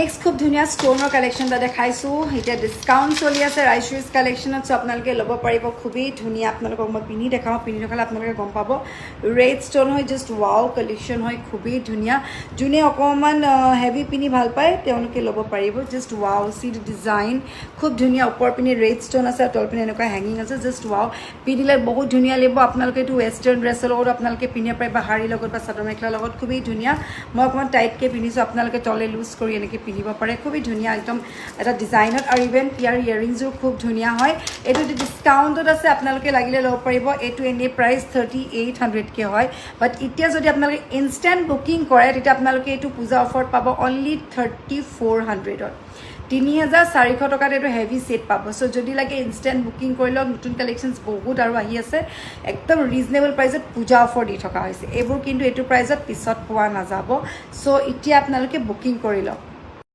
next খুব ধুনীয়া ষ্টনৰ collection এটা দেখাইছোঁ এতিয়া ডিছকাউণ্ট চলি আছে ৰাইচুইজ কালেকশ্যনত চ' আপোনালোকে ল'ব পাৰিব খুবেই ধুনীয়া আপোনালোকক মই পিন্ধি দেখাওঁ পিন্ধি দেখালে আপোনালোকে গম পাব ৰেড ষ্টন হয় জাষ্ট ৱাও কালেকশ্যন হয় খুবেই ধুনীয়া যোনে অকণমান হেভি পিন্ধি ভাল পায় তেওঁলোকে ল'ব পাৰিব জাষ্ট ৱাও চি ডিজাইন খুব ধুনীয়া ওপৰ পিনে ৰেড ষ্টন আছে তল পিনে এনেকুৱা হেঙিং আছে জাষ্ট ৱাও পিন্ধিলে বহুত ধুনীয়া লাগিব আপোনালোকে এইটো ৱেষ্টাৰ্ণ ড্ৰেছৰ লগত আপোনালোকে পিন্ধিব পাৰিব শাৰীৰ লগত বা চাদৰ মেখেলাৰ লগত খুবেই ধুনীয়া মই অকণমান টাইটকৈ পিন্ধিছোঁ আপোনালোকে তলে লুজ কৰি এনেকৈ পিন্ধিব পাৰে খুবেই ধুনীয়া একদম এটা ডিজাইনত আৰু ইভেন ইয়াৰ ইয়াৰিংছো খুব ধুনীয়া হয় এইটো ডিছকাউণ্টত আছে আপোনালোকে লাগিলে ল'ব পাৰিব এইটো এনেই প্ৰাইচ 3800কৈ হয় বাট এতিয়া যদি আপোনালোকে ইনষ্টেণ্ট বুকিং কৰে তেতিয়া আপোনালোকে এইটো পূজা অফাৰত পাব অনলি 3400ত 3400 টকাত এইটো হেভি ছেট পাব চ' যদি লাগে ইনষ্টেণ্ট বুকিং কৰি লওক নতুন কালেকশ্যনছ বহুত আৰু আহি আছে একদম ৰিজনেবল প্ৰাইচত পূজা অফাৰ দি থকা হৈছে এইবোৰ কিন্তু এইটো প্ৰাইচত পিছত পোৱা নাযাব চ' এতিয়া আপোনালোকে বুকিং কৰি লওক